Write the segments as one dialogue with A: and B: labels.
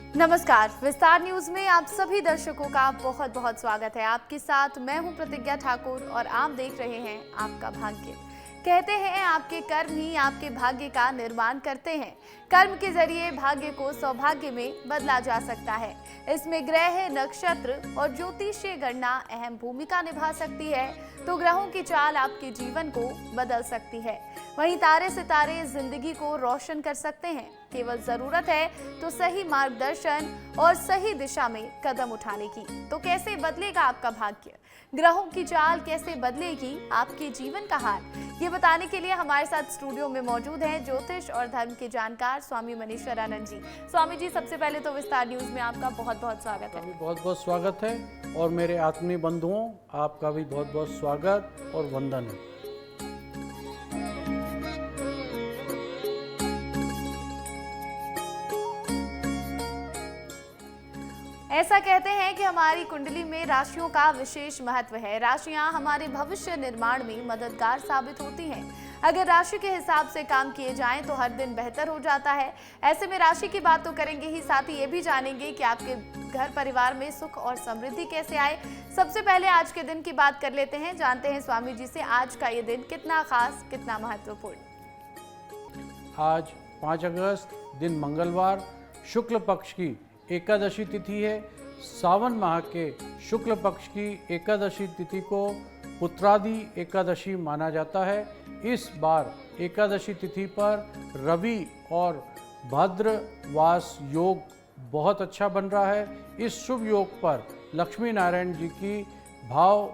A: नमस्कार, विस्तार न्यूज में आप सभी दर्शकों का बहुत बहुत स्वागत है। आपके साथ मैं हूं प्रतिज्ञा ठाकुर और आप देख रहे हैं आपका भाग्य। कहते हैं आपके कर्म ही आपके भाग्य का निर्माण करते हैं। कर्म के जरिए भाग्य को सौभाग्य में बदला जा सकता है। इसमें ग्रह, नक्षत्र और ज्योतिषीय गणना अहम भूमिका निभा सकती है, तो ग्रहों की चाल आपके जीवन को बदल सकती है। वहीं तारे सितारे जिंदगी को रोशन कर सकते हैं। केवल जरूरत है तो सही मार्गदर्शन और सही दिशा में कदम उठाने की। तो कैसे बदलेगा आपका भाग्य? ग्रहों की चाल कैसे बदलेगी आपके जीवन का हाल? ये बताने के लिए हमारे साथ स्टूडियो में मौजूद हैं ज्योतिष और धर्म के जानकार स्वामी मनीश्वरानंद जी। स्वामी जी, सबसे पहले तो विस्तार न्यूज में आपका बहुत बहुत स्वागत है।
B: बहुत बहुत स्वागत है और मेरे आत्मीय बंधुओं, आपका भी बहुत बहुत स्वागत और वंदन है।
A: ऐसा कहते हैं कि हमारी कुंडली में राशियों का विशेष महत्व है। राशियां हमारे भविष्य निर्माण में मददगार साबित होती हैं। अगर राशि के हिसाब से काम किए जाएं तो हर दिन बेहतर हो जाता है। ऐसे में राशि की बात तो करेंगे ही, साथ ही ये भी जानेंगे कि आपके घर परिवार में सुख और समृद्धि कैसे आए। सबसे पहले आज के दिन की बात कर लेते हैं। जानते हैं स्वामी जी से आज का ये दिन कितना खास, कितना महत्वपूर्ण।
B: आज 5 अगस्त दिन मंगलवार, शुक्ल पक्ष की एकादशी तिथि है। सावन माह के शुक्ल पक्ष की एकादशी तिथि को पुत्रादि एकादशी माना जाता है। इस बार एकादशी तिथि पर रवि और भद्रवास योग बहुत अच्छा बन रहा है। इस शुभ योग पर लक्ष्मी नारायण जी की भाव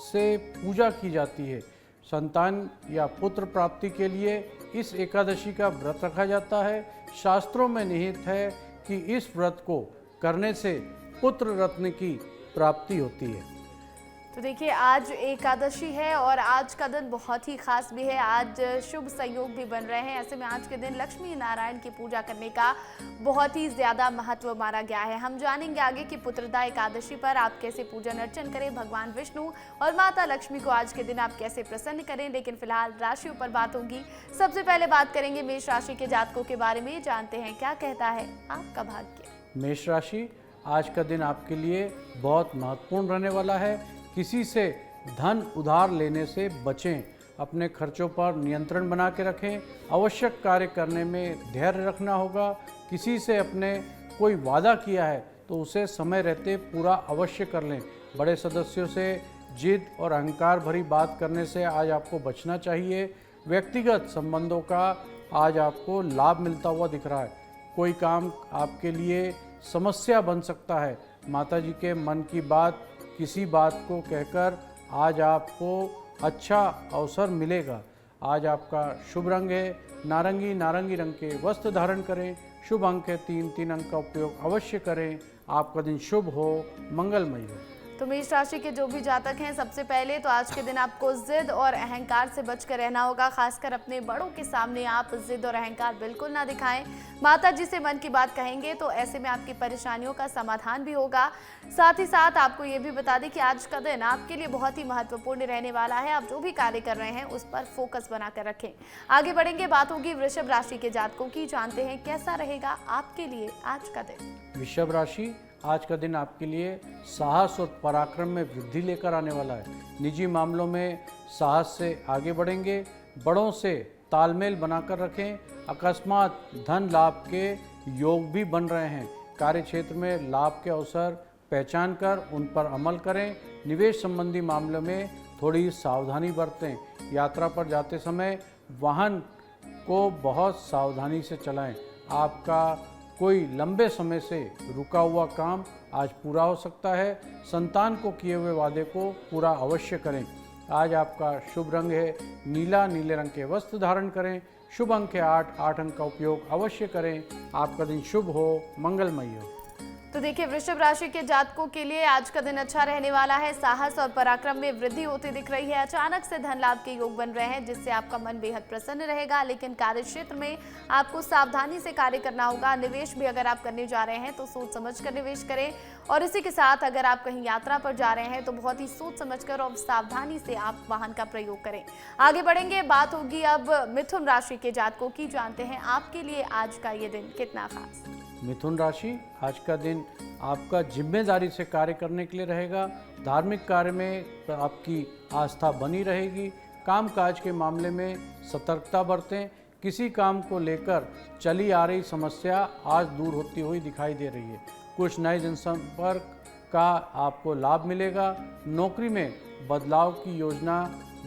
B: से पूजा की जाती है। संतान या पुत्र प्राप्ति के लिए इस एकादशी का व्रत रखा जाता है। शास्त्रों में निहित है कि इस व्रत को करने से पुत्र रत्न की प्राप्ति होती है।
A: तो देखिए, आज एकादशी है और आज का दिन बहुत ही खास भी है। आज शुभ संयोग भी बन रहे हैं। ऐसे में आज के दिन लक्ष्मी नारायण की पूजा करने का बहुत ही ज्यादा महत्व माना गया है। हम जानेंगे आगे कि पुत्रदा एकादशी पर आप कैसे पूजन अर्चन करें, भगवान विष्णु और माता लक्ष्मी को आज के दिन आप कैसे प्रसन्न करें। लेकिन फिलहाल राशियों पर बात होगी। सबसे पहले बात करेंगे मेष राशि के जातकों के बारे में। जानते हैं क्या कहता है आपका भाग्य।
B: मेष राशि, आज का दिन आपके लिए बहुत महत्वपूर्ण रहने वाला है। किसी से धन उधार लेने से बचें। अपने खर्चों पर नियंत्रण बना के रखें। आवश्यक कार्य करने में धैर्य रखना होगा। किसी से अपने कोई वादा किया है तो उसे समय रहते पूरा अवश्य कर लें। बड़े सदस्यों से जिद और अहंकार भरी बात करने से आज आपको बचना चाहिए। व्यक्तिगत संबंधों का आज आपको लाभ मिलता हुआ दिख रहा है। कोई काम आपके लिए समस्या बन सकता है। माता जी के मन की बात, किसी बात को कहकर आज आपको अच्छा अवसर मिलेगा। आज आपका शुभ रंग है नारंगी। नारंगी रंग के वस्त्र धारण करें। शुभ अंक है 3। 3 अंक का उपयोग अवश्य करें। आपका दिन शुभ हो, मंगलमय हो।
A: तो मेष राशि के जो भी जातक हैं, सबसे पहले तो आज के दिन आपको जिद और अहंकार से बचकर रहना होगा। खासकर अपने बड़ों के सामने आप जिद और अहंकार बिल्कुल ना दिखाएं। माता जी से मन की बात कहेंगे तो ऐसे में आपकी परेशानियों का समाधान भी होगा। साथ ही साथ आपको ये भी बता दें कि आज का दिन आपके लिए बहुत ही महत्वपूर्ण रहने वाला है। आप जो भी कार्य कर रहे हैं उस पर फोकस बनाकर रखें। आगे बढ़ेंगे, बात होगी वृषभ राशि के जातकों की। जानते हैं कैसा रहेगा आपके लिए आज का दिन।
B: वृषभ राशि, आज का दिन आपके लिए साहस और पराक्रम में वृद्धि लेकर आने वाला है। निजी मामलों में साहस से आगे बढ़ेंगे। बड़ों से तालमेल बनाकर रखें। अकस्मात धन लाभ के योग भी बन रहे हैं। कार्य क्षेत्र में लाभ के अवसर पहचान कर उन पर अमल करें। निवेश संबंधी मामलों में थोड़ी सावधानी बरतें। यात्रा पर जाते समय वाहन को बहुत सावधानी से चलाएं। आपका कोई लंबे समय से रुका हुआ काम आज पूरा हो सकता है। संतान को किए हुए वादे को पूरा अवश्य करें। आज आपका शुभ रंग है नीला। नीले रंग के वस्त्र धारण करें। शुभ अंक है 8। 8 अंक का उपयोग अवश्य करें। आपका दिन शुभ हो, मंगलमय हो।
A: तो देखिए, वृषभ राशि के जातकों के लिए आज का दिन अच्छा रहने वाला है। साहस और पराक्रम में वृद्धि होती दिख रही है। अचानक से धन लाभ के योग बन रहे हैं जिससे आपका मन बेहद प्रसन्न रहेगा। लेकिन कार्य क्षेत्र में आपको सावधानी से कार्य करना होगा। निवेश भी अगर आप करने जा रहे हैं तो सोच समझ कर निवेश करें। और इसी के साथ अगर आप कहीं यात्रा पर जा रहे हैं तो बहुत ही सोच समझकर और सावधानी से आप वाहन का प्रयोग करें। आगे बढ़ेंगे, बात होगी अब मिथुन राशि के जातकों की। जानते हैं आपके लिए आज का ये दिन कितना खास।
B: मिथुन राशि, आज का दिन आपका जिम्मेदारी से कार्य करने के लिए रहेगा। धार्मिक कार्य में आपकी आस्था बनी रहेगी। कामकाज के मामले में सतर्कता बरतें। किसी काम को लेकर चली आ रही समस्या आज दूर होती हुई दिखाई दे रही है। कुछ नए जनसंपर्क का आपको लाभ मिलेगा। नौकरी में बदलाव की योजना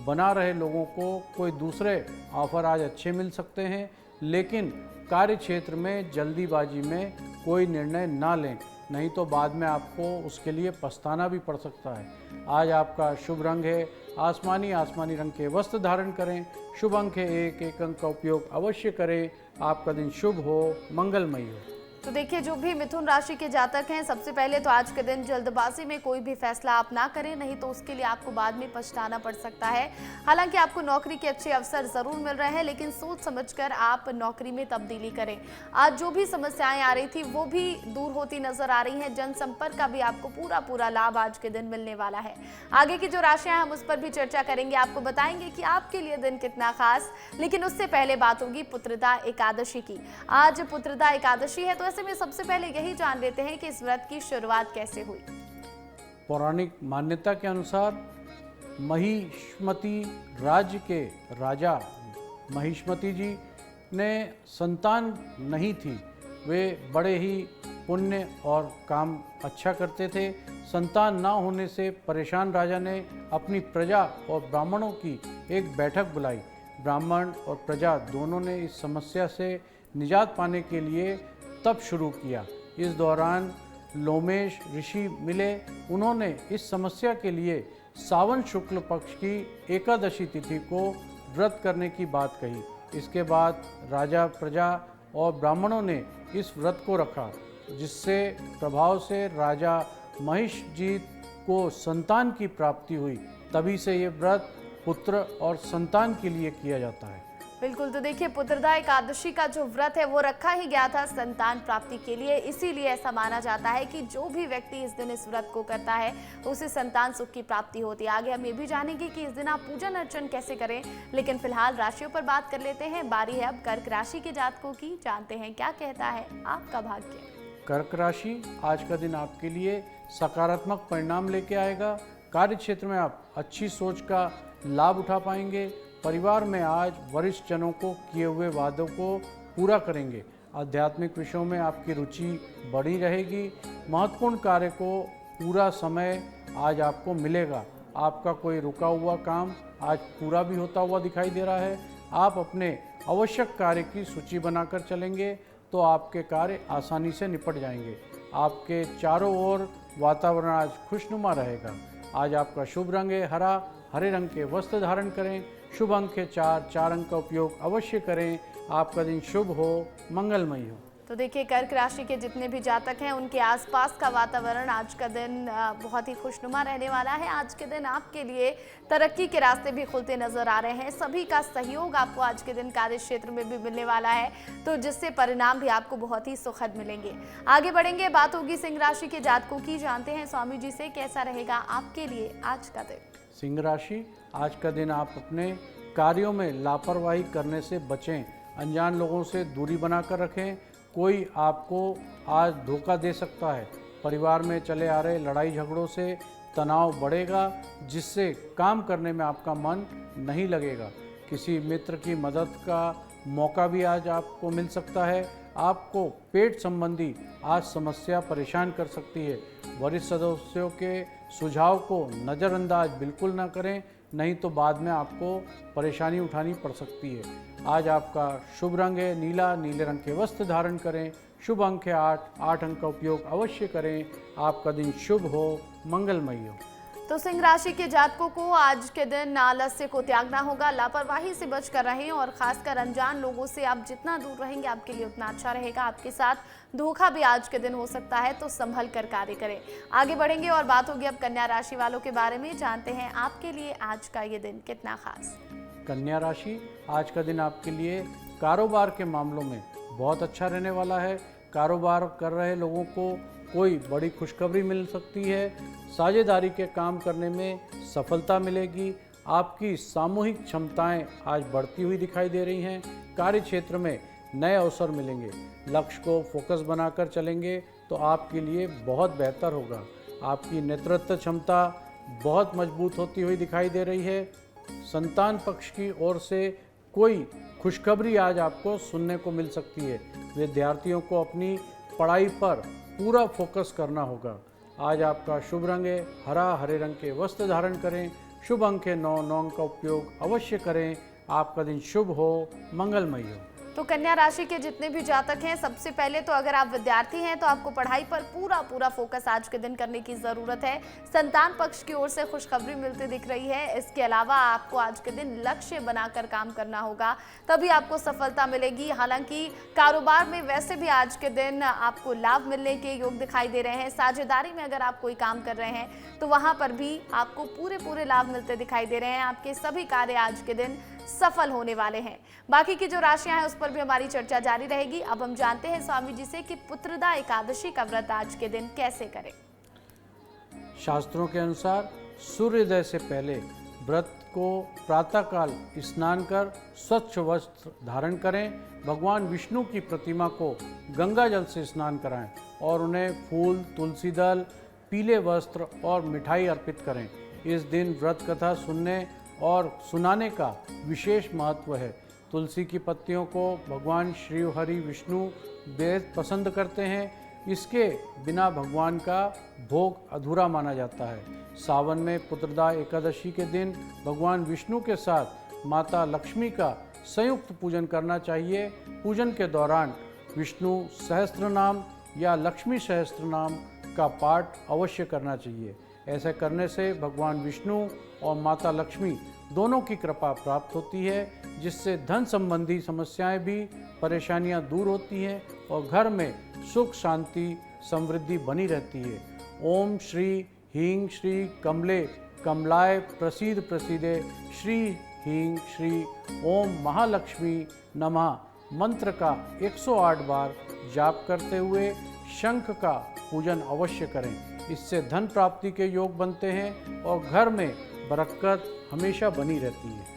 B: बना रहे लोगों को कोई दूसरे ऑफर आज अच्छे मिल सकते हैं, लेकिन कार्य क्षेत्र में जल्दीबाजी में कोई निर्णय ना लें, नहीं तो बाद में आपको उसके लिए पछताना भी पड़ सकता है। आज आपका शुभ रंग है आसमानी रंग के वस्त्र धारण करें। शुभ अंक है 1 अंक का उपयोग अवश्य करें। आपका दिन शुभ हो, मंगलमय हो।
A: तो देखिए, जो भी मिथुन राशि के जातक हैं, सबसे पहले तो आज के दिन जल्दबाजी में कोई भी फैसला आप ना करें, नहीं तो उसके लिए आपको बाद में पछताना पड़ सकता है। हालांकि आपको नौकरी के अच्छे अवसर जरूर मिल रहे हैं, लेकिन सोच समझकर आप नौकरी में तब्दीली करें। आज जो भी समस्याएं आ रही थी वो भी दूर होती नजर आ रही हैं। जनसंपर्क का भी आपको पूरा लाभ आज के दिन मिलने वाला है। आगे की जो राशियां हैं हम उस पर भी चर्चा करेंगे, आपको बताएंगे कि आपके लिए दिन कितना खास। लेकिन उससे पहले बात होगी पुत्रदा एकादशी की। आज पुत्रदा एकादशी है, तो ऐसे में सबसे पहले यही जान लेते हैं कि इस व्रत की शुरुआत कैसे हुई।
B: पौराणिक मान्यता के अनुसार महिष्मति राज्य के राजा महिष्मति जी ने संतान नहीं थी। वे बड़े ही पुण्य और काम अच्छा करते थे। संतान ना होने से परेशान राजा ने अपनी प्रजा और ब्राह्मणों की एक बैठक बुलाई। ब्राह्मण और प्रजा दोनों ने इस समस्या से निजात पाने के लिए तप शुरू किया। इस दौरान लोमेश ऋषि मिले। उन्होंने इस समस्या के लिए सावन शुक्ल पक्ष की एकादशी तिथि को व्रत करने की बात कही। इसके बाद राजा, प्रजा और ब्राह्मणों ने इस व्रत को रखा, जिससे प्रभाव से राजा महिषजीत को संतान की प्राप्ति हुई। तभी से ये व्रत पुत्र और संतान के लिए किया जाता है।
A: बिल्कुल, तो देखिए, पुत्रदा एकादशी का जो व्रत है वो रखा ही गया था संतान प्राप्ति के लिए। इसीलिए ऐसा माना जाता है कि जो भी व्यक्ति इस दिन इस व्रत को करता है उसे संतान सुख की प्राप्ति होती है। आगे हम ये भी जानेंगे कि इस दिन आप पूजन अर्चन कैसे करें, लेकिन फिलहाल राशियों पर बात कर लेते हैं। बारी है अब कर्क राशि के जातकों की। जानते हैं क्या कहता है आपका भाग्य।
B: कर्क राशि, आज का दिन आपके लिए सकारात्मक परिणाम लेके आएगा। कार्य क्षेत्र में आप अच्छी सोच का लाभ उठा पाएंगे। परिवार में आज वरिष्ठ जनों को किए हुए वादों को पूरा करेंगे। आध्यात्मिक विषयों में आपकी रुचि बढ़ी रहेगी। महत्वपूर्ण कार्य को पूरा समय आज आपको मिलेगा। आपका कोई रुका हुआ काम आज पूरा भी होता हुआ दिखाई दे रहा है। आप अपने आवश्यक कार्य की सूची बनाकर चलेंगे तो आपके कार्य आसानी से निपट जाएंगे। आपके चारों ओर वातावरण आज खुशनुमा रहेगा। आज आपका शुभ रंग है हरा। हरे रंग के वस्त्र धारण करें। शुभ अंक है 4 अंक का उपयोग अवश्य करें। आपका दिन शुभ हो, मंगलमय हो।
A: तो देखिए, कर्क राशि के जितने भी जातक हैं उनके आसपास का वातावरण आज का दिन बहुत ही खुशनुमा रहने वाला है। आज के दिन आपके लिए तरक्की के रास्ते भी खुलते नजर आ रहे हैं। सभी का सहयोग आपको आज के दिन कार्य क्षेत्र में भी मिलने वाला है, तो जिससे परिणाम भी आपको बहुत ही सुखद मिलेंगे। आगे बढ़ेंगे, बात होगी सिंह राशि के जातकों की। जानते हैं स्वामी जी से कैसा रहेगा आपके लिए आज का दिन।
B: सिंह राशि, आज का दिन आप अपने कार्यों में लापरवाही करने से बचें। अनजान लोगों से दूरी बनाकर रखें। कोई आपको आज धोखा दे सकता है। परिवार में चले आ रहे लड़ाई झगड़ों से तनाव बढ़ेगा, जिससे काम करने में आपका मन नहीं लगेगा। किसी मित्र की मदद का मौका भी आज आपको मिल सकता है। आपको पेट संबंधी आज समस्या परेशान कर सकती है। वरिष्ठ सदस्यों के सुझाव को नज़रअंदाज बिल्कुल ना करें, नहीं तो बाद में आपको परेशानी उठानी पड़ सकती है। आज आपका शुभ रंग है नीला। नीले रंग के वस्त्र धारण करें। शुभ अंक है 8 अंक का उपयोग अवश्य करें। आपका दिन शुभ हो, मंगलमय हो।
A: तो सिंह राशि के जातकों को आज के दिन आलस्य को त्यागना होगा। लापरवाही से बच कर रहें और खासकर अनजान लोगों से आप जितना दूर रहेंगे आपके लिए उतना अच्छा रहेगा। आपके साथ धोखा भी आज के दिन हो सकता है, तो संभल कर कार्य करें। आगे बढ़ेंगे और बात होगी अब कन्या राशि वालों के बारे में। जानते हैं आपके लिए आज का ये दिन कितना खास।
B: कन्या राशि, आज का दिन आपके लिए कारोबार के मामलों में बहुत अच्छा रहने वाला है। कारोबार कर रहे लोगों को कोई बड़ी खुशखबरी मिल सकती है। साझेदारी के काम करने में सफलता मिलेगी। आपकी सामूहिक क्षमताएं आज बढ़ती हुई दिखाई दे रही हैं। कार्य क्षेत्र में नए अवसर मिलेंगे। लक्ष्य को फोकस बनाकर चलेंगे तो आपके लिए बहुत बेहतर होगा। आपकी नेतृत्व क्षमता बहुत मजबूत होती हुई दिखाई दे रही है। संतान पक्ष की ओर से कोई खुशखबरी आज आपको सुनने को मिल सकती है। विद्यार्थियों को अपनी पढ़ाई पर पूरा फोकस करना होगा। आज आपका शुभ रंग है हरा, हरे रंग के वस्त्र धारण करें। शुभ अंक है 9, 9 अंक का उपयोग अवश्य करें। आपका दिन शुभ हो, मंगलमय हो।
A: तो कन्या राशि के जितने भी जातक हैं, सबसे पहले तो अगर आप विद्यार्थी हैं तो आपको पढ़ाई पर पूरा फोकस आज के दिन करने की जरूरत है। संतान पक्ष की ओर से खुशखबरी मिलती दिख रही है। इसके अलावा आपको आज के दिन लक्ष्य बनाकर काम करना होगा, तभी आपको सफलता मिलेगी। हालांकि कारोबार में वैसे भी आज के दिन आपको लाभ मिलने के योग दिखाई दे रहे हैं। साझेदारी में अगर आप कोई काम कर रहे हैं तो वहां पर भी आपको पूरे लाभ मिलते दिखाई दे रहे हैं। आपके सभी कार्य आज के दिन सफल होने वाले हैं। बाकी की जो राशियां हैं उस पर भी हमारी चर्चा जारी रहेगी। अब हम जानते हैं स्वामी जी से कि पुत्रदा एकादशी का व्रत आज के दिन कैसे करें।
B: शास्त्रों के अनुसार सूर्योदय से पहले व्रत को प्रातःकाल स्नान कर स्वच्छ वस्त्र धारण करें। भगवान विष्णु की प्रतिमा को गंगा जल से स्नान कराएं और उन्हें फूल, तुलसी दल, पीले वस्त्र और मिठाई अर्पित करें। इस दिन व्रत कथा सुनने और सुनाने का विशेष महत्व है। तुलसी की पत्तियों को भगवान श्री हरि विष्णु बेहद पसंद करते हैं। इसके बिना भगवान का भोग अधूरा माना जाता है। सावन में पुत्रदा एकादशी के दिन भगवान विष्णु के साथ माता लक्ष्मी का संयुक्त पूजन करना चाहिए। पूजन के दौरान विष्णु सहस्त्र नाम या लक्ष्मी सहस्त्र नाम का पाठ अवश्य करना चाहिए। ऐसा करने से भगवान विष्णु और माता लक्ष्मी दोनों की कृपा प्राप्त होती है, जिससे धन संबंधी समस्याएं भी, परेशानियां दूर होती हैं और घर में सुख शांति समृद्धि बनी रहती है। ओम श्री ह्रीं श्री कमले कमलाय प्रसीद प्रसीदे श्री ह्रीं श्री ओम महालक्ष्मी नमः मंत्र का 108 बार जाप करते हुए शंख का पूजन अवश्य करें। इससे धन प्राप्ति के योग बनते हैं और घर में बरकत हमेशा बनी रहती है।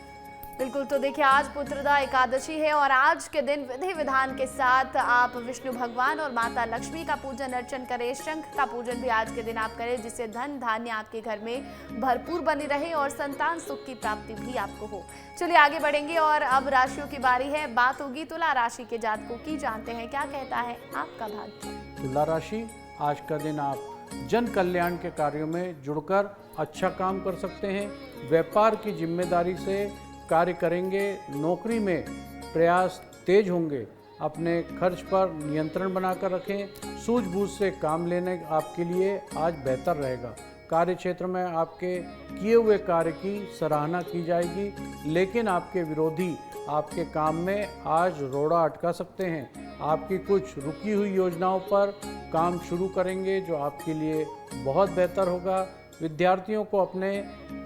A: बिल्कुल, तो देखिए आज पुत्रदा एकादशी है और आज के दिन विधि विधान के साथ आप विष्णु भगवान और माता लक्ष्मी का पूजन अर्चन करें। शंख का पूजन भी आज के दिन आप करें, जिससे धन धान्य आपके घर में भरपूर बनी रहे और संतान सुख की प्राप्ति भी आपको हो। चलिए आगे बढ़ेंगे और अब राशियों की बारी है। बात होगी तुला राशि के जातकों की। जानते हैं क्या कहता है आपका भाग्य।
B: तुला राशि, आज का दिन आप जन कल्याण के कार्यों में जुड़कर अच्छा काम कर सकते हैं। व्यापार की जिम्मेदारी से कार्य करेंगे। नौकरी में प्रयास तेज होंगे। अपने खर्च पर नियंत्रण बनाकर रखें। सूझबूझ से काम लेने आपके लिए आज बेहतर रहेगा। कार्य क्षेत्र में आपके किए हुए कार्य की सराहना की जाएगी, लेकिन आपके विरोधी आपके काम में आज रोड़ा अटका सकते हैं। आपकी कुछ रुकी हुई योजनाओं पर काम शुरू करेंगे, जो आपके लिए बहुत बेहतर होगा। विद्यार्थियों को अपने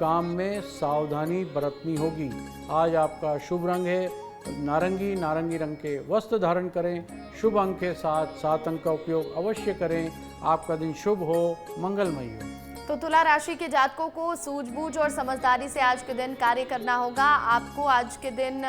B: काम में सावधानी बरतनी होगी। आज आपका शुभ रंग है नारंगी, नारंगी रंग के वस्त्र धारण करें। शुभ अंक है 7, 7 अंक का उपयोग अवश्य करें। आपका दिन शुभ हो, मंगलमय हो।
A: तो तुला राशि के जातकों को सूझबूझ और समझदारी से आज के दिन कार्य करना होगा। आपको आज के दिन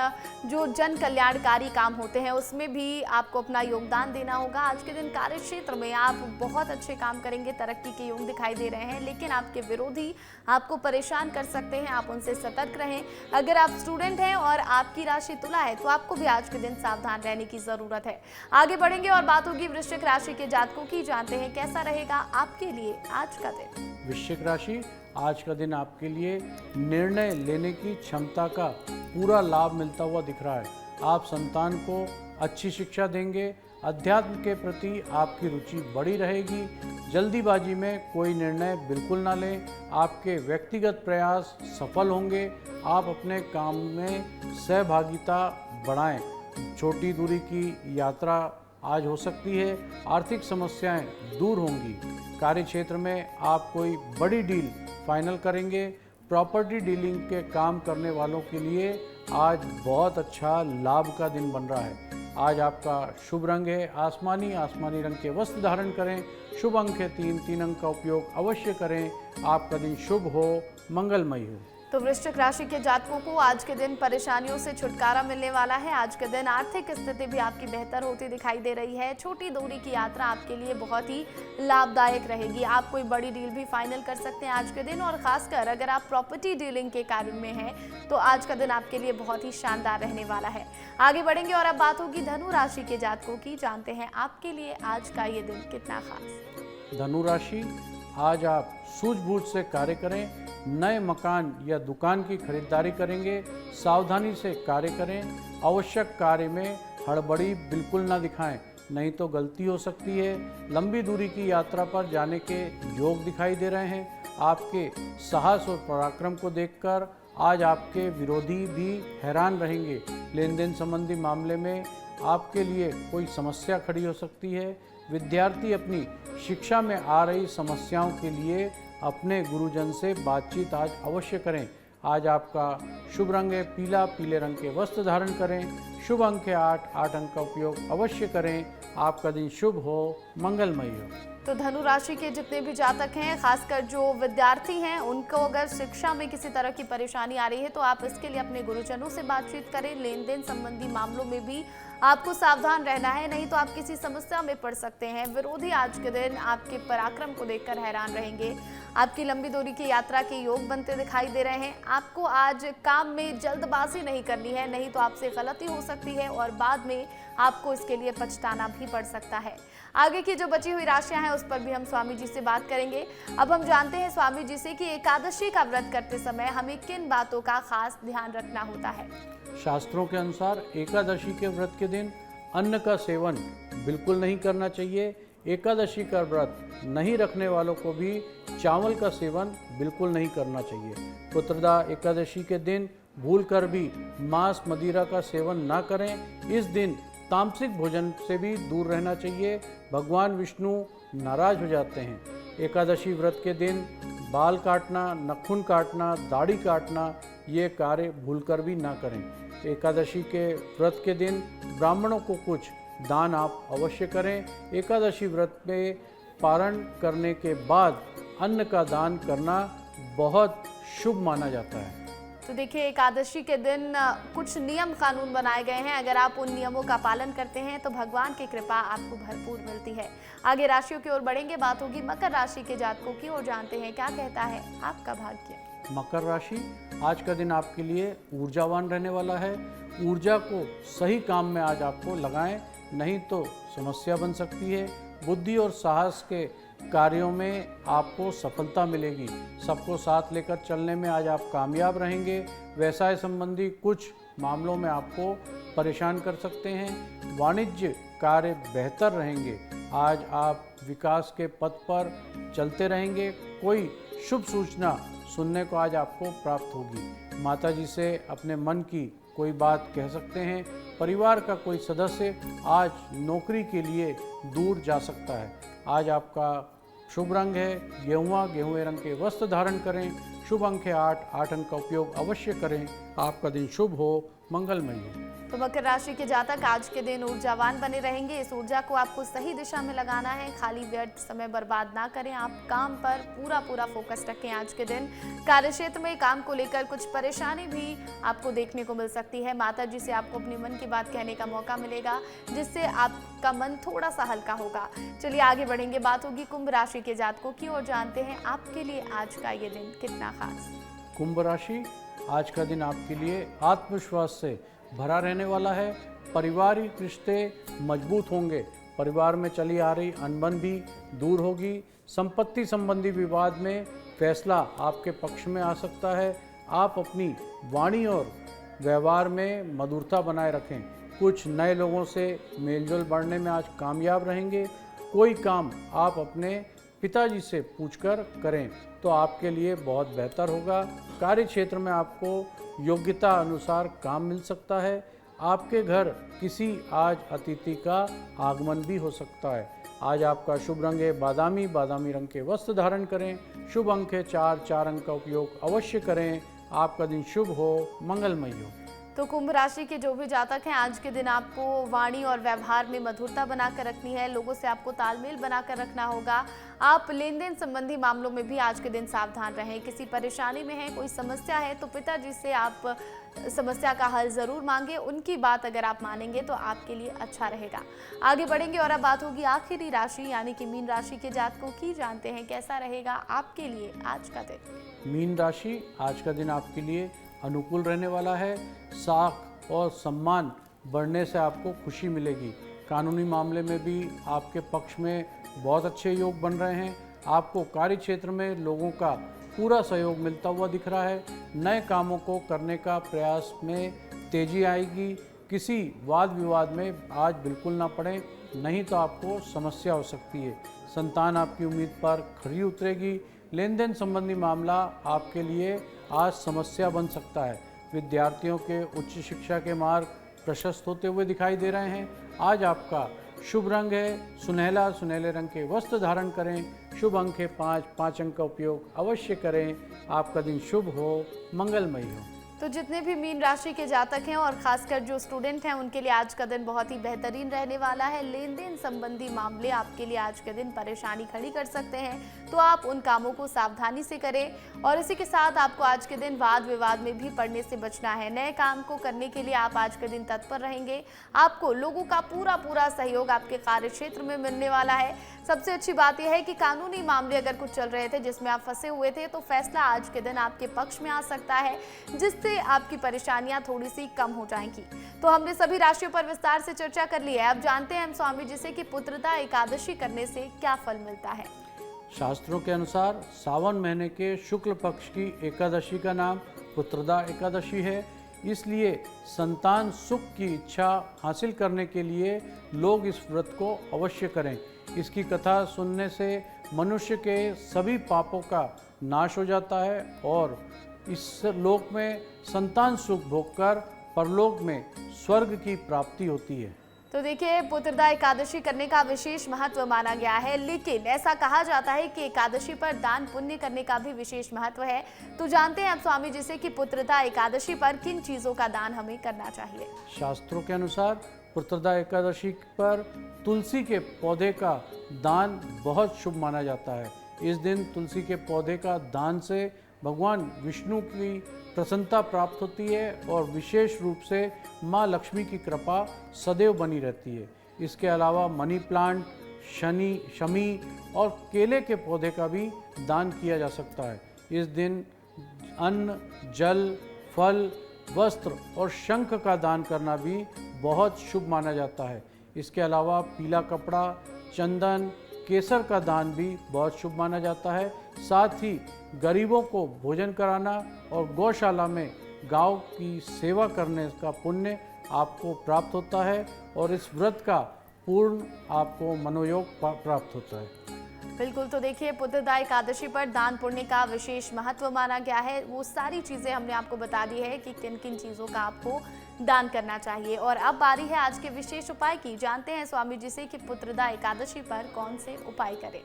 A: जो जन कल्याणकारी काम होते हैं उसमें भी आपको अपना योगदान देना होगा। आज के दिन कार्य क्षेत्र में आप बहुत अच्छे काम करेंगे, तरक्की के योग दिखाई दे रहे हैं, लेकिन आपके विरोधी आपको परेशान कर सकते हैं। आप उनसे सतर्क रहें। अगर आप स्टूडेंट हैं और आपकी राशि तुला है तो आपको भी आज के दिन सावधान रहने की जरूरत है। आगे बढ़ेंगे और बात होगी वृश्चिक राशि के जातकों की। जानते हैं कैसा रहेगा आपके लिए आज का दिन।
B: वृश्चिक राशि, आज का दिन आपके लिए निर्णय लेने की क्षमता का पूरा लाभ मिलता हुआ दिख रहा है। आप संतान को अच्छी शिक्षा देंगे। अध्यात्म के प्रति आपकी रुचि बढ़ी रहेगी। जल्दीबाजी में कोई निर्णय बिल्कुल ना लें। आपके व्यक्तिगत प्रयास सफल होंगे। आप अपने काम में सहभागिता बढ़ाएं। छोटी दूरी की यात्रा आज हो सकती है। आर्थिक समस्याएं दूर होंगी। कार्य क्षेत्र में आप कोई बड़ी डील फाइनल करेंगे। प्रॉपर्टी डीलिंग के काम करने वालों के लिए आज बहुत अच्छा लाभ का दिन बन रहा है। आज आपका शुभ रंग है आसमानी, आसमानी रंग के वस्त्र धारण करें। शुभ अंक है 3, 3 अंक का उपयोग अवश्य करें। आपका दिन शुभ हो, मंगलमय हो।
A: तो वृश्चिक राशि के जातकों को आज के दिन परेशानियों से छुटकारा मिलने वाला है। आज के दिन आर्थिक स्थिति भी आपकी बेहतर होती दिखाई दे रही है। छोटी दूरी की यात्रा आपके लिए बहुत ही लाभदायक रहेगी। आप कोई बड़ी डील भी फाइनल कर सकते हैं आज के दिन, और खासकर अगर आप प्रॉपर्टी डीलिंग के कार्य में हैं तो आज का दिन आपके लिए बहुत ही शानदार रहने वाला है। आगे बढ़ेंगे और अब बात होगी धनु राशि के जातकों की। जानते हैं आपके लिए आज का ये दिन कितना खास।
B: धनु राशि, आज आप सूझबूझ से कार्य करें। नए मकान या दुकान की खरीदारी करेंगे। सावधानी से कार्य करें। आवश्यक कार्य में हड़बड़ी बिल्कुल ना दिखाएं, नहीं तो गलती हो सकती है। लंबी दूरी की यात्रा पर जाने के योग दिखाई दे रहे हैं। आपके साहस और पराक्रम को देखकर आज आपके विरोधी भी हैरान रहेंगे। लेन देन संबंधी मामले में आपके लिए कोई समस्या खड़ी हो सकती है। विद्यार्थी अपनी शिक्षा में आ रही समस्याओं के लिए अपने गुरुजन से बातचीत आज अवश्य करें। आज आपका शुभ रंग है पीला। पीले रंग के वस्त्र धारण करें। शुभ अंक है 8। 8 अंक का उपयोग अवश्य करें। आपका दिन शुभ हो, मंगलमय हो।
A: तो धनु राशि के जितने भी जातक हैं, खासकर जो विद्यार्थी हैं, उनको अगर शिक्षा में किसी तरह की परेशानी आ रही है तो आप इसके लिए अपने गुरुजनों से बातचीत करें। लेन देन संबंधी मामलों में भी आपको सावधान रहना है, नहीं तो आप किसी समस्या में पड़ सकते हैं। विरोधी आज के दिन आपके पराक्रम को देखकर हैरान रहेंगे। आपकी लंबी दूरी की यात्रा के योग बनते दिखाई दे रहे हैं। आपको आज काम में जल्दबाजी नहीं करनी है, नहीं तो आपसे गलती हो सकती है और बाद में आपको इसके लिए पछताना भी पड़ सकता है। आगे की जो बची हुई राशियां हैं उस पर भी हम स्वामी जी से बात करेंगे। अब हम जानते हैं स्वामी जी से कि एकादशी का व्रत करते समय हमें किन बातों का खास ध्यान रखना होता है।
B: शास्त्रों के अनुसार एकादशी के व्रत के दिन अन्न का सेवन बिल्कुल नहीं करना चाहिए। एकादशी का व्रत नहीं रखने वालों को भी चावल का सेवन बिल्कुल नहीं करना चाहिए। पुत्रदा एकादशी के दिन भूलकर भी मांस मदिरा का सेवन ना करें। इस दिन तामसिक भोजन से भी दूर रहना चाहिए। भगवान विष्णु नाराज हो जाते हैं। एकादशी व्रत के दिन बाल काटना, नाखून काटना, दाढ़ी काटना ये कार्य भूलकर भी ना करें। एकादशी के व्रत के दिन ब्राह्मणों को कुछ दान आप अवश्य करें। एकादशी व्रत में पारण करने के बाद अन्न का दान करना बहुत शुभ माना जाता है।
A: तो देखिए, एकादशी के दिन कुछ नियम कानून बनाए गए हैं। अगर आप उन नियमों का पालन करते हैं तो भगवान की कृपा आपको भरपूर मिलती है। आगे राशियों की ओर बढ़ेंगे, बात होगी मकर राशि के जातकों की और जानते हैं क्या कहता है आपका भाग्य।
B: मकर राशि, आज का दिन आपके लिए ऊर्जावान रहने वाला है। ऊर्जा को सही काम में आज आपको लगाएं, नहीं तो समस्या बन सकती है। बुद्धि और साहस के कार्यों में आपको सफलता मिलेगी। सबको साथ लेकर चलने में आज आप कामयाब रहेंगे। व्यवसाय संबंधी कुछ मामलों में आपको परेशान कर सकते हैं। वाणिज्य कार्य बेहतर रहेंगे। आज आप विकास के पथ पर चलते रहेंगे। कोई शुभ सूचना सुनने को आज आपको प्राप्त होगी। माताजी से अपने मन की कोई बात कह सकते हैं। परिवार का कोई सदस्य आज नौकरी के लिए दूर जा सकता है। आज आपका शुभ रंग है गेहुआ। गेहुए रंग के वस्त्र धारण करें। शुभ अंक है 8। 8 अंक का उपयोग अवश्य करें। आपका दिन शुभ हो, मंगलमय हो।
A: तो मकर राशि के जातक आज के दिन ऊर्जावान बने रहेंगे। इस ऊर्जा को आपको सही दिशा में लगाना है। खाली व्यर्थ समय बर्बाद ना करें। आप काम पर पूरा फोकस रखें। आज के दिन कार्यक्षेत्र में काम को लेकर कुछ परेशानी भी आपको देखने को मिल सकती है। माता जी से आपको अपने मन की बात कहने का मौका मिलेगा, जिससे आपका मन थोड़ा सा हल्का होगा। चलिए आगे बढ़ेंगे, बात होगी कुंभ राशि के जातकों की और जानते हैं आपके लिए आज का ये दिन कितना खास।
B: कुंभ राशि, आज का दिन आपके लिए आत्मविश्वास से भरा रहने वाला है। पारिवारिक रिश्ते मजबूत होंगे। परिवार में चली आ रही अनबन भी दूर होगी। संपत्ति संबंधी विवाद में फैसला आपके पक्ष में आ सकता है। आप अपनी वाणी और व्यवहार में मधुरता बनाए रखें। कुछ नए लोगों से मेलजोल बढ़ने में आज कामयाब रहेंगे। कोई काम आप अपने पिताजी से पूछकर करें तो आपके लिए बहुत बेहतर होगा। कार्य क्षेत्र में आपको योग्यता अनुसार काम मिल सकता है। आपके घर किसी आज अतिथि का आगमन भी हो सकता है। आज आपका शुभ रंग है बादामी। बादामी रंग के वस्त्र धारण करें। शुभ अंक है 4। 4 अंक का उपयोग अवश्य करें। आपका दिन शुभ हो, मंगलमय हो।
A: तो कुंभ राशि के जो भी जातक हैं, आज के दिन आपको वाणी और व्यवहार में मधुरता बनाकर रखनी है। लोगों से आपको तालमेल बनाकर रखना होगा। आप लेन देन संबंधी मामलों में भी आज के दिन सावधान रहें। किसी परेशानी में है, कोई समस्या है, तो पिताजी से आप समस्या का हल जरूर मांगे। उनकी बात अगर आप मानेंगे तो आपके लिए अच्छा रहेगा। आगे बढ़ेंगे और अब बात होगी आखिरी राशि यानी कि मीन राशि के जातकों की। जानते हैं कैसा रहेगा आपके लिए आज का दिन।
B: मीन राशि, आज का दिन आपके लिए अनुकूल रहने वाला है। साख और सम्मान बढ़ने से आपको खुशी मिलेगी। कानूनी मामले में भी आपके पक्ष में बहुत अच्छे योग बन रहे हैं। आपको कार्य क्षेत्र में लोगों का पूरा सहयोग मिलता हुआ दिख रहा है। नए कामों को करने का प्रयास में तेजी आएगी। किसी वाद विवाद में आज बिल्कुल ना पड़े, नहीं तो आपको समस्या हो सकती है। संतान आपकी उम्मीद पर खरी उतरेगी। लेन देन संबंधी मामला आपके लिए आज समस्या बन सकता है। विद्यार्थियों के उच्च शिक्षा के मार्ग प्रशस्त होते हुए दिखाई दे रहे हैं। आज आपका शुभ रंग है सुनहला। सुनहले रंग के वस्त्र धारण करें। शुभ अंक है 5 अंक का उपयोग अवश्य करें। आपका दिन शुभ हो, मंगलमय हो।
A: तो जितने भी मीन राशि के जातक हैं और खासकर जो स्टूडेंट हैं, उनके लिए आज का दिन बहुत ही बेहतरीन रहने वाला है। लेन देन संबंधी मामले आपके लिए आज के दिन परेशानी खड़ी कर सकते हैं, तो आप उन कामों को सावधानी से करें। और इसी के साथ आपको आज के दिन वाद विवाद में भी पड़ने से बचना है। नए काम को करने के लिए आप आज के दिन तत्पर रहेंगे। आपको लोगों का पूरा सहयोग आपके कार्य क्षेत्र में मिलने वाला है। सबसे अच्छी बात यह है कि कानूनी मामले अगर कुछ चल रहे थे जिसमें आप फंसे हुए थे, तो फैसला आज के दिन आपके पक्ष में आ सकता है, जिससे आपकी परेशानियां थोड़ी सी कम हो जाएंगी। तो हमने सभी राशियों पर विस्तार से चर्चा कर ली है। अब जानते हैं हम स्वामी जी से कि पुत्रदा एकादशी करने से क्या फल मिलता है।
B: शास्त्रों के अनुसार सावन महीने के शुक्ल पक्ष की एकादशी का नाम पुत्रदा एकादशी है। इसलिए संतान सुख की इच्छा हासिल करने के लिए लोग इस व्रत को अवश्य करें। इसकी कथा सुनने से मनुष्य के सभी पापों का नाश हो जाता है और इस लोक में संतान सुख भोगकर परलोक में स्वर्ग की प्राप्ति होती है।
A: तो देखिए, पुत्रदा एकादशी करने का विशेष महत्व माना गया है, लेकिन ऐसा कहा जाता है कि एकादशी पर दान पुण्य करने का भी विशेष महत्व है। तो जानते हैं अब स्वामी जी से कि पुत्रदा एकादशी पर किन चीजों का दान हमें करना चाहिए।
B: शास्त्रों के अनुसार पुत्रदा एकादशी पर तुलसी के पौधे का दान बहुत शुभ माना जाता है। इस दिन तुलसी के पौधे का दान से भगवान विष्णु की प्रसन्नता प्राप्त होती है और विशेष रूप से माँ लक्ष्मी की कृपा सदैव बनी रहती है। इसके अलावा मनी प्लांट, शमी और केले के पौधे का भी दान किया जा सकता है। इस दिन अन्न, जल, फल, वस्त्र और शंख का दान करना भी बहुत शुभ माना जाता है। इसके अलावा पीला कपड़ा, चंदन, केसर का दान भी बहुत शुभ माना जाता है। साथ ही गरीबों को भोजन कराना और गौशाला में गांव की सेवा करने का पुण्य आपको प्राप्त होता है और इस व्रत का पूर्ण आपको मनोयोग प्राप्त होता है।
A: बिल्कुल, तो देखिए, पुत्रदा एकादशी पर दान पुण्य का विशेष महत्व माना गया है। वो सारी चीज़ें हमने आपको बता दी है कि किन किन चीज़ों का आपको दान करना चाहिए। और अब बारी है आज के विशेष उपाय की। जानते हैं स्वामी जी से कि पुत्रदा एकादशी पर कौन से उपाय करें।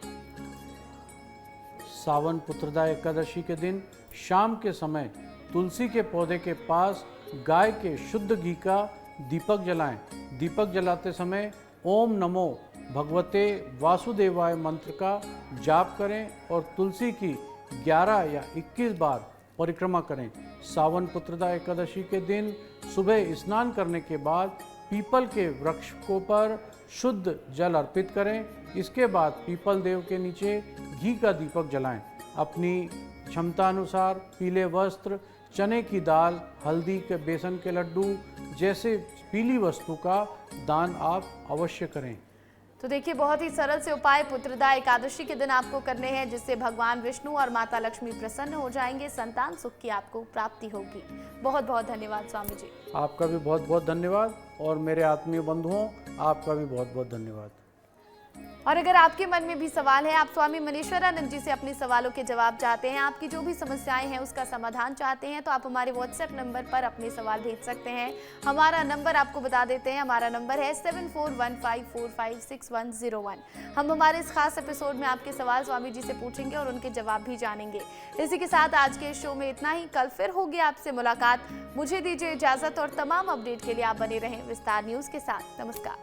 B: सावन पुत्रदा एकादशी के दिन शाम के समय तुलसी के पौधे के पास गाय के शुद्ध घी का दीपक जलाएं। दीपक जलाते समय ओम नमो भगवते वासुदेवाय मंत्र का जाप करें और तुलसी की 11 या 21 बार परिक्रमा करें। सावन पुत्रदा एकादशी के दिन सुबह स्नान करने के बाद पीपल के वृक्ष को पर शुद्ध जल अर्पित करें। इसके बाद पीपल देव के नीचे घी का दीपक जलाएं। अपनी क्षमता अनुसार पीले वस्त्र, चने की दाल, हल्दी के बेसन के लड्डू जैसे पीली वस्तु का दान आप अवश्य करें।
A: तो देखिए, बहुत ही सरल से उपाय पुत्रदा एकादशी के दिन आपको करने हैं, जिससे भगवान विष्णु और माता लक्ष्मी प्रसन्न हो जाएंगे। संतान सुख की आपको प्राप्ति होगी। बहुत बहुत धन्यवाद स्वामी जी।
B: आपका भी बहुत बहुत धन्यवाद और मेरे आत्मीय बंधुओं, आपका भी बहुत बहुत धन्यवाद।
A: और अगर आपके मन में भी सवाल है, आप स्वामी मनीश्वरानंद जी से अपने सवालों के जवाब चाहते हैं, आपकी जो भी समस्याएं हैं उसका समाधान चाहते हैं, तो आप हमारे व्हाट्सएप नंबर पर अपने सवाल भेज सकते हैं। हमारा नंबर आपको बता देते हैं, हमारा नंबर है 7415456101। हम हमारे इस खास एपिसोड में आपके सवाल स्वामी जी से पूछेंगे और उनके जवाब भी जानेंगे। इसी के साथ आज के शो में इतना ही। कल फिर होगी आपसे मुलाकात। मुझे दीजिए इजाजत और तमाम अपडेट के लिए आप बने रहें विस्तार न्यूज के साथ। नमस्कार।